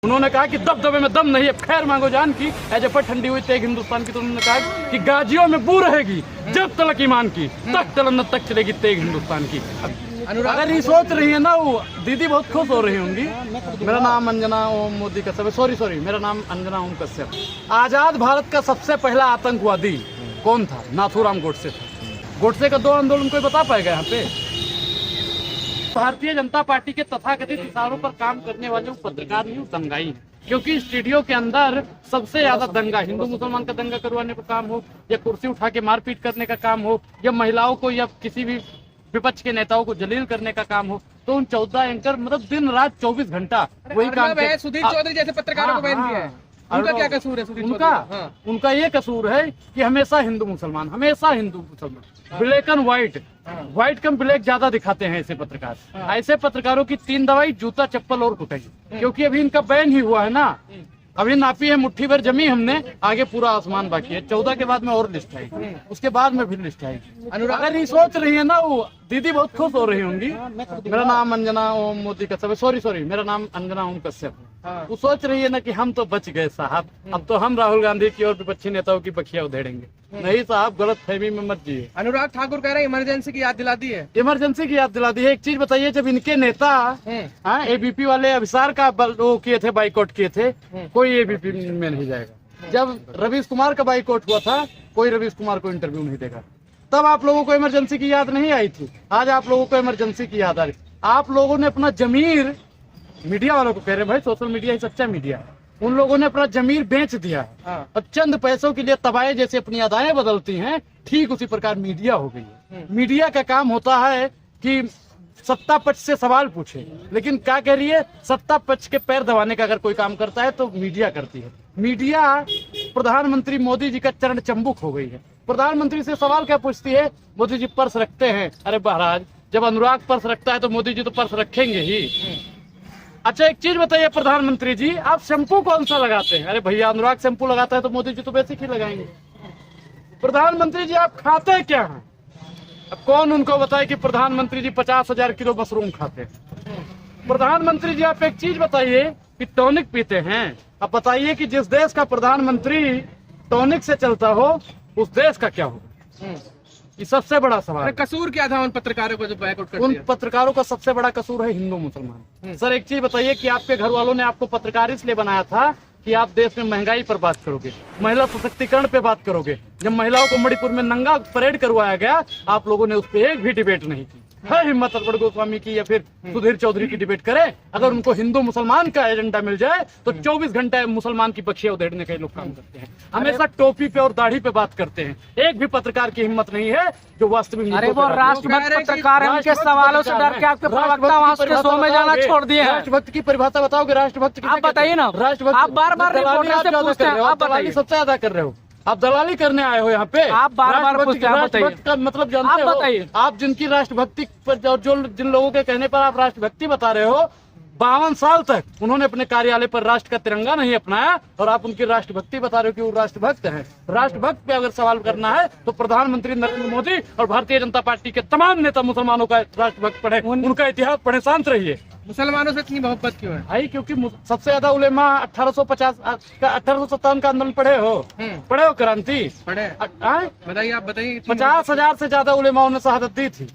उन्होंने कहा कि दबदबे में दम नहीं है, खैर मांगो जान की जफर ठंडी हुई तेग हिंदुस्तान की। तो उन्होंने कहा कि गाजियों में बू रहेगी जब तलक ईमान की, तक तलन्नत तक चलेगी तेग हिंदुस्तान की। अगर ये सोच रही है ना, वो दीदी बहुत खुश हो रही होंगी। मेरा नाम अंजना ओम मोदी कश्यप है, सॉरी मेरा नाम अंजना ओम कश्यप। आजाद भारत का सबसे पहला आतंकवादी कौन था? नाथूराम गोडसे था। गोडसे का 2 आंदोलन कोई बता पाएगा यहाँ पे? भारतीय जनता पार्टी के तथाकथित इशारों पर काम करने वाले पत्रकार नहीं, दंगाई है। क्योंकि स्टूडियो के अंदर सबसे ज्यादा दंगा, हिंदू मुसलमान का दंगा करवाने का काम हो, या कुर्सी उठा के मारपीट करने का काम हो, या महिलाओं को या किसी भी विपक्ष के नेताओं को जलील करने का काम हो, तो उन 14 एंकर मतलब दिन रात 24 घंटा वही काम है। सुधीर चौधरी जैसे पत्रकारों को बैन किया है, उनका क्या कसूर है? सुधीर उनका ये कसूर है कि हमेशा हिंदू मुसलमान, black and white come black ज्यादा दिखाते हैं ऐसे पत्रकार। ऐसे पत्रकारों की 3 दवाई, जूता चप्पल और कुटाई। क्योंकि अभी इनका बैन ही हुआ है ना, अभी नापी है मुट्ठी भर जमी हमने, आगे पूरा आसमान बाकी है। 14 के बाद में और लिस्ट आएगी, उसके बाद में फिर लिस्ट आएगी। अगर ये सोच रही है ना, वो दीदी बहुत खुश हो रही होंगी। मेरा नाम अंजना ओम मोदी कश्यप है, सॉरी मेरा नाम अंजना ओम कश्यप है। वो सोच रही है ना कि हम तो बच गए साहब, अब तो हम राहुल गांधी की और विपक्षी नेताओं की बखिया उधेड़ेंगे। नहीं साहब, गलत फहमी में मत जिए। अनुराग ठाकुर कह रहे हैं इमरजेंसी की याद दिला दी है। इमरजेंसी की याद दिला दी है। एक चीज बताइए, जब इनके नेता एबीपी वाले अभिसार का वो किए थे, बाइकआउट किए थे, कोई एबीपी में नहीं जाएगा। जब रवीश कुमार का बाइकआउट हुआ था, कोई रवीश कुमार को इंटरव्यू नहीं देगा। तब आप लोगों को इमरजेंसी की याद नहीं आई थी, आज आप लोगों को इमरजेंसी की याद आ रही। आप लोगों ने अपना जमीर, मीडिया वालों को कह रहे हैं भाई, सोशल मीडिया ही सच्चा मीडिया है, उन लोगों ने अपना जमीर बेच दिया है और चंद पैसों के लिए तबाहे जैसे अपनी अदाएं बदलती हैं, ठीक उसी प्रकार मीडिया हो गई है। मीडिया का काम होता है कि सत्ता पक्ष से सवाल पूछे, लेकिन क्या कह रही है, सत्ता पक्ष के पैर दबाने का अगर कोई काम करता है तो मीडिया करती है। मीडिया प्रधानमंत्री मोदी जी का चरण चंबुक हो गई है। प्रधानमंत्री से सवाल क्या पूछती है? मोदी जी पर्स रखते हैं? अरे महाराज, जब अनुराग पर्स रखता है तो मोदी जी तो पर्स रखेंगे ही। अच्छा एक चीज बताइए प्रधानमंत्री जी, आप शैम्पू कौन सा लगाते हैं? अरे भैया, अनुराग शैम्पू लगाता है तो मोदी जी तो बेसिक ही लगाएंगे। प्रधानमंत्री जी आप खाते क्या हैं? अब कौन उनको बताए कि प्रधानमंत्री जी 50,000 किलो मशरूम खाते हैं? प्रधानमंत्री जी आप एक चीज बताइए कि टॉनिक पीते हैं? अब बताइए कि जिस देश का प्रधानमंत्री टॉनिक से चलता हो, उस देश का क्या होगा? ये सबसे बड़ा सवाल है। कसूर क्या था उन पत्रकारों को जो बैकआउट कर उन पत्रकारों का सबसे बड़ा कसूर है हिंदू मुसलमान। सर एक चीज बताइए कि आपके घर वालों ने आपको पत्रकार इसलिए बनाया था कि आप देश में महंगाई पर बात करोगे, महिला सशक्तिकरण पे बात करोगे। जब महिलाओं को मणिपुर में नंगा परेड करवाया गया, आप लोगों ने उस पर एक भी डिबेट नहीं की। है हिम्मत अकबर गोस्वामी की या फिर सुधीर चौधरी की डिबेट करे? अगर उनको हिंदू मुसलमान का एजेंडा मिल जाए तो 24 घंटे मुसलमान की बखिया उधेड़ने के लोग काम करते हैं। हमेशा टोपी पे और दाढ़ी पे बात करते हैं। एक भी पत्रकार की हिम्मत नहीं है जो वास्तविक। अरे वो राष्ट्रभक्त पत्रकार है, उनके सवालों से डर के आपके प्रवक्ता वहां के शो में जाना छोड़ दिए हैं। राष्ट्रभक्त की परिभाषा बताओगे? राष्ट्रभक्त आप बताइए ना। राष्ट्रभक्त आप बार-बार रिपोर्टर से पूछते हैं, आप बताइए। सबसे ज्यादा कर रहे हो आप, दलाली करने आए हो यहाँ पे। आप बार-बार पूछते हैं, राष्ट्रभक्त का मतलब जानते हो? आप जिनकी राष्ट्रभक्ति पर, जिन लोगों के कहने पर आप राष्ट्रभक्ति बता रहे हो, 52 साल तक उन्होंने अपने कार्यालय पर राष्ट्र का तिरंगा नहीं अपनाया और आप उनकी राष्ट्रभक्ति बता रहे हो कि वो राष्ट्रभक्त है। राष्ट्रभक्त पे अगर सवाल करना है तो प्रधानमंत्री नरेंद्र मोदी और भारतीय जनता पार्टी के तमाम नेता मुसलमानों का राष्ट्रभक्त पढ़े, उनका इतिहास पढ़े, शांत रहिए। मुसलमानों से इतनी मोहब्बत क्यों है भाई? क्योंकि सबसे ज्यादा उलेमा 1857 का आंदोलन पढ़े हो क्रांति बताइए, आप बताइए। 50,000 से ज्यादा उलेमाओं ने शहादत दी थी।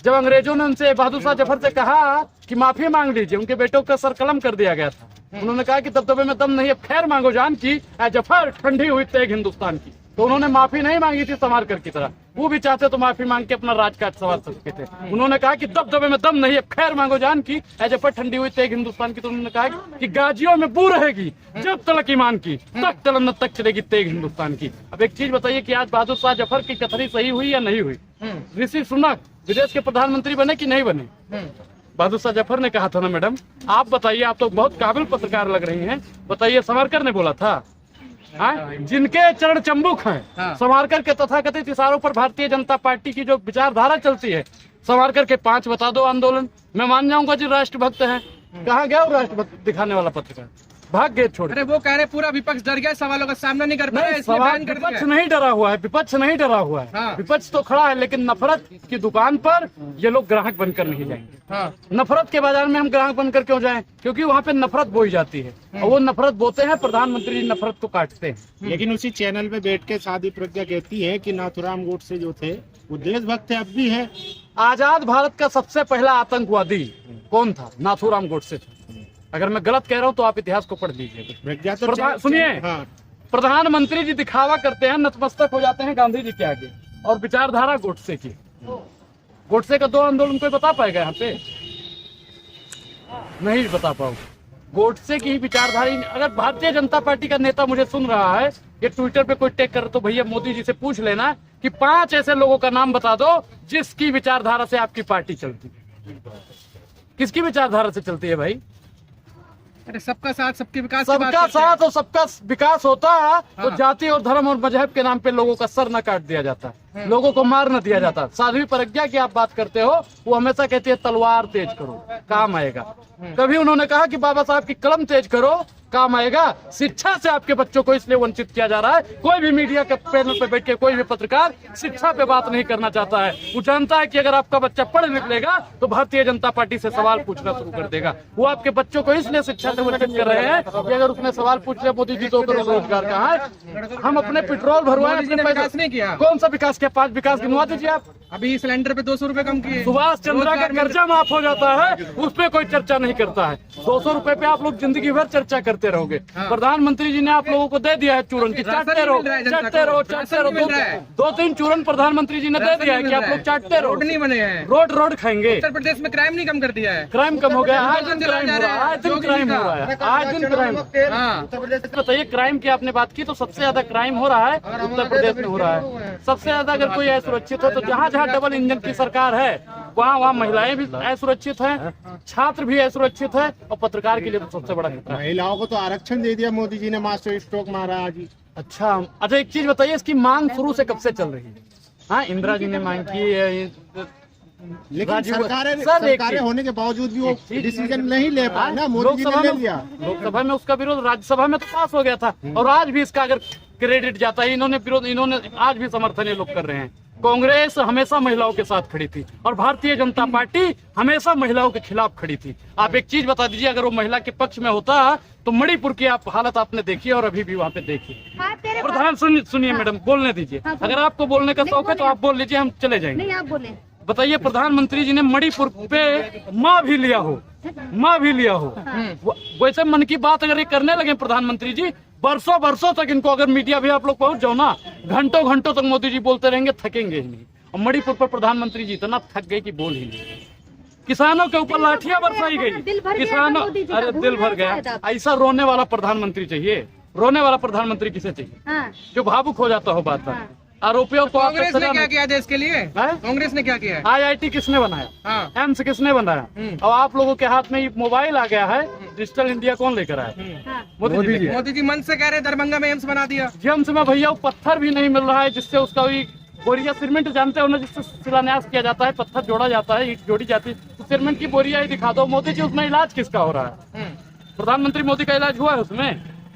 जब अंग्रेजों ने उनसे बहादुर शाह जफर से कहा कि माफी मांग लीजिए, उनके बेटों का सर कलम कर दिया गया था। उन्होंने कहा कि दबदबे में दम नहीं है, खैर मांगो जान की जफर ठंडी हुई तेग हिंदुस्तान की। तो उन्होंने माफी नहीं मांगी थी सावरकर की तरह, वो भी चाहते तो माफी मांग के अपना राजकाज संवार सकते थे। उन्होंने कहा कि दबदबे में दम नहीं है, खैर मांगो जान की जफर ठंडी हुई तेग हिंदुस्तान की। तो उन्होंने कहा कि गाजियों में बू रहेगी जब तलक ईमान की, तक तलन्नत तक चलेगी तेग हिंदुस्तान की। अब एक चीज बताइए कि आज बहादुर शाह जफर की कथनी सही हुई या नहीं हुई? ऋषि सुनक विदेश के प्रधानमंत्री बने कि नहीं बने? बहादुर शाह जफर ने कहा था ना मैडम। आप बताइए, आप तो बहुत काबिल पत्रकार लग रही हैं, बताइए सावरकर ने बोला था? जिनके चरण चंबुक हैं सावरकर के तथाकथित इशारों पर भारतीय जनता पार्टी की जो विचारधारा चलती है, सावरकर के 5 बता दो आंदोलन, मैं मान जाऊंगा जी राष्ट्रभक्त है। कहाँ गया वो राष्ट्रभक्त दिखाने वाला पत्रकार? भाग गए छोड़। अरे वो कह रहे पूरा विपक्ष डर गया, सवालों का सामना नहीं कर पा रहा है, इसलिए सवाल बैन कर विपक्ष दिया। नहीं डरा हुआ है, विपक्ष नहीं डरा हुआ है। हाँ। विपक्ष तो खड़ा है, लेकिन नफरत की दुकान पर ये लोग ग्राहक बनकर नहीं जाएंगे। हाँ। नफरत के बाजार में हम ग्राहक बनकर क्यों जाएं? क्योंकि वहाँ पे नफरत बोई जाती है और वो नफरत बोते हैं, प्रधानमंत्री जी नफरत को काटते हैं। लेकिन उसी चैनल पे बैठ के साधी प्रज्ञा कहती है कि नाथूराम गोडसे जो थे वो देशभक्त थे, अब भी है। आजाद भारत का सबसे पहला आतंकवादी कौन था? नाथूराम गोडसे था। अगर मैं गलत कह रहा हूँ तो आप इतिहास को पढ़ लीजिए। प्रज्ञा तो सुनिए, हाँ। प्रधानमंत्री जी दिखावा करते हैं, नतमस्तक हो जाते हैं गांधी जी के आगे, और विचारधारा गोडसे की। गोडसे का 2 आंदोलन कोई बता पाएगा यहाँ पे? नहीं बता पाओ। गोडसे की विचारधारा, अगर भारतीय जनता पार्टी का नेता मुझे सुन रहा है, ये ट्विटर पे कोई टैग करे तो भैया मोदी जी से पूछ लेना कि 5 ऐसे लोगों का नाम बता दो जिसकी विचारधारा से आपकी पार्टी चलती है। किसकी विचारधारा से चलती है भाई? अरे सबका साथ सबके विकास की बात सबका करते हैं। साथ और सबका विकास होता है तो हाँ। जाति और धर्म और मजहब के नाम पे लोगों का सर न काट दिया जाता, लोगों को मार न दिया जाता। साध्वी प्रज्ञा की आप बात करते हो, वो हमेशा कहती है तलवार तेज करो काम आएगा। कभी उन्होंने कहा कि बाबा साहब की कलम तेज करो काम आएगा? शिक्षा से आपके बच्चों को इसलिए वंचित किया जा रहा है। कोई भी मीडिया के पैनल पे बैठ के कोई भी पत्रकार शिक्षा पे बात नहीं करना चाहता है। वो जानता है कि अगर आपका बच्चा पढ़ निकलेगा तो भारतीय जनता पार्टी से सवाल पूछना शुरू कर देगा। वो आपके बच्चों को इसलिए शिक्षा से वंचित कर रहे हैं कि अगर उसने सवाल पूछ लिया मोदी जी 2 करोड़ रोजगार कहाँ है, हम अपने पेट्रोल भरवाए, मोदी जी अपने ने विकास पैसे। नहीं किया। कौन सा विकास किया? 5 विकास गिनवा दीजिए आप। अभी सिलेंडर पे 200 रुपए कम किए। सुभाष चंद्रा का कर्जा माफ हो जाता है, उस पे कोई चर्चा नहीं करता है। 200 रुपए पे आप लोग जिंदगी भर चर्चा करते रहोगे। प्रधानमंत्री जी ने आप लोगों को दे दिया है चूरन की, चाटते रहो चाटते रहो चाटते रहो। 2-3 चूरन प्रधानमंत्री जी ने दे दिया है कि आप लोग चाटते रहो। रोड नहीं बने हैं। रोड खाएंगे। उत्तर प्रदेश में क्राइम नहीं कम कर दिया है। क्राइम कम हो गया, आज दिन क्राइम हो रहा है, आज दिन क्राइम हो रहा है, आज दिन क्राइम। हाँ। बताइए, क्राइम की आपने बात की तो सबसे ज्यादा क्राइम हो रहा है उत्तर प्रदेश में हो रहा है। सबसे ज्यादा अगर कोई असुरक्षित है तो जहाँ जहाँ डबल इंजन की सरकार है वहाँ महिलाएं भी असुरक्षित हैं, छात्र भी असुरक्षित है, और पत्रकार के लिए तो सबसे बड़ा खतरा है। महिलाओं को तो आरक्षण दे दिया मोदी जी ने, मास्टर स्ट्रोक मारा आज ही। अच्छा, एक चीज बताइए, इसकी मांग शुरू से कब से चल रही है? हाँ, इंदिरा जी ने मांग की है, लेकिन सरकारें होने के बावजूद भी वो डिसीजन नहीं ले पाए ना, मोदी जी ने ले लिया। लोकसभा में उसका विरोध, राज्यसभा में तो पास हो गया था, और आज भी इसका अगर क्रेडिट जाता है, इन्होंने आज भी समर्थन ये लोग कर रहे हैं। कांग्रेस हमेशा महिलाओं के साथ खड़ी थी और भारतीय जनता पार्टी हमेशा महिलाओं के खिलाफ खड़ी थी। आप एक चीज बता दीजिए, अगर वो महिला के पक्ष में होता तो मणिपुर की आप हालत आपने देखी और अभी भी वहाँ पे देखी। प्रधान सुनिए मैडम, बोलने दीजिए। अगर आपको बोलने का शौक है तो आप बोल लीजिए, हम चले जाएंगे। नहीं, आप बोले। बताइए, प्रधानमंत्री जी ने मणिपुर पे माँ भी लिया हो, वैसे मन की बात अगर ये करने लगे प्रधानमंत्री जी, बरसों तक इनको अगर मीडिया भी आप लोग पहुंच जाओ ना, घंटों तक मोदी जी बोलते रहेंगे, थकेंगे ही नहीं। और मणिपुर पर प्रधानमंत्री जी इतना थक गए कि बोल ही नहीं। किसानों के ऊपर लाठियां बरसाई गई, किसानों, अरे दिल भर गया। ऐसा रोने वाला प्रधानमंत्री चाहिए। रोने वाला प्रधानमंत्री किसे चाहिए? जो भावुक हो जाता हो बात पर। आरोपियों को कांग्रेस ने क्या किया देश के लिए? कांग्रेस ने क्या किया? IIT किसने बनाया? एम्स किसने बनाया? और आप लोगों के हाथ में मोबाइल आ गया है, डिजिटल इंडिया कौन लेकर आया? मोदी जी मन से कह रहे हैं दरभंगा में एम्स बना दिया। एम्स में भैया पत्थर भी नहीं मिल रहा है जिससे उसका बोरिया सीमेंट जानते हो ना, जिससे शिलान्यास किया जाता है, पत्थर जोड़ा जाता है, ईंट जोड़ी जाती है, तो सीमेंट की बोरिया ही दिखा दो। मोदी जी, उसमें इलाज किसका हो रहा है? प्रधानमंत्री मोदी का इलाज हुआ है उसमें?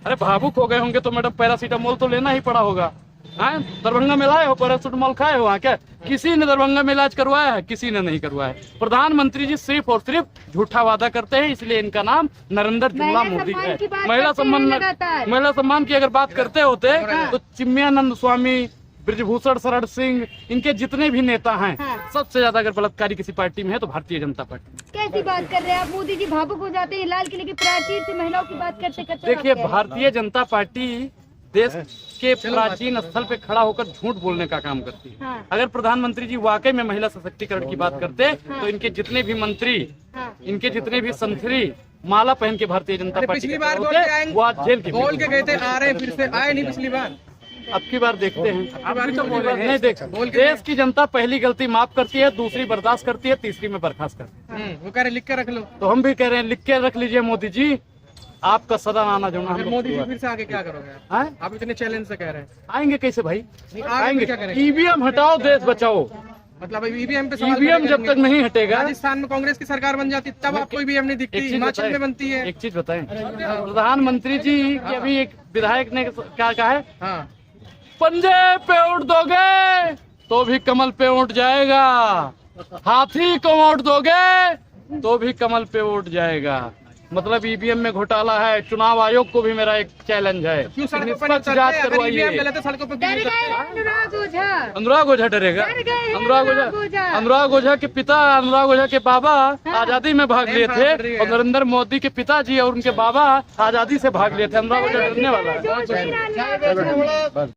अरे भावुक हो गए होंगे तो मैडम पैरासीटामोल तो लेना ही पड़ा होगा। दरभंगा में लाए हो पैरासीटामोल, खाए हो? क्या किसी ने दरभंगा में इलाज करवाया है? किसी ने नहीं करवाया है। प्रधानमंत्री जी सिर्फ और सिर्फ झूठा वादा करते हैं, इसलिए इनका नाम नरेंद्र जुमला मोदी है। महिला सम्मान की अगर बात करते होते तो चिन्मयानंद स्वामी, ब्रिजभूषण शरण सिंह, इनके जितने भी नेता हैं, सबसे ज्यादा अगर बलात्कारी किसी पार्टी में है तो भारतीय जनता पार्टी। कैसी बात कर रहे हैं आप? मोदी जी भावुक हो जाते हैं, लाल किले की प्राचीर से महिलाओं की बात करते करते। देखिए, भारतीय जनता पार्टी देश के प्राचीन स्थल पे खड़ा होकर झूठ बोलने का काम करती है। अगर प्रधानमंत्री जी वाकई में महिला सशक्तिकरण की बात करते तो इनके जितने भी मंत्री, इनके जितने भी संतरी माला पहन के भारतीय जनता पार्टी पिछली बार वो आज जेल की बोल के गए थे, आ रहे फिर से आए नहीं। पिछली बार, अब की बार देखते हैं। नहीं देख, देश की जनता पहली गलती माफ करती है, दूसरी बर्दाश्त करती है, तीसरी में बर्खास्त करती है। वो कह रहे लिख के रख लो, तो हम भी कह रहे हैं लिख के रख लीजिए मोदी जी, आपका सदा आना जो ना। मोदी जी फिर से आगे क्या करोगे? आप इतने चैलेंज से कह रहे हैं, आएंगे कैसे भाई? आएंगे क्या करेंगे? EVM हटाओ, देश बचाओ। मतलब ईवीएम पे सवाल ईवीएम जब करेंगे। तक नहीं हटेगा, राजस्थान में कांग्रेस की सरकार बन जाती तब आपको ईवीएम नहीं दिखती, एक चीज हिमाचल में बताएं, बनती है। एक चीज बताएं, प्रधानमंत्री जी की अभी एक विधायक ने क्या कहा है, हाँ पंजे पे उठ दोगे तो भी कमल पे उठ जाएगा, हाथी को वोट दोगे तो भी कमल पे उठ जाएगा। मतलब ईवीएम में घोटाला है। चुनाव आयोग को भी मेरा एक चैलेंज है, क्यों सड़कों पर नहीं निष्पक्ष उतरते? जांच अगर ईवीएम करवाइए। गलत है सड़कों पर क्यों डर नहीं गए उतरते? अनुराग ओझा। अनुराग ओझा डरेगा? डर गए हैं अनुराग अनुराग ओझा, ओझा। अनुराग ओझा के पिता, अनुराग ओझा के बाबा आजादी में भाग लिए भाग रही थे है। और नरेंद्र मोदी के पिताजी और उनके बाबा आजादी से भाग लिए थे। अनुराग ओझा डरने वाला है। जोश नहीं डालना है।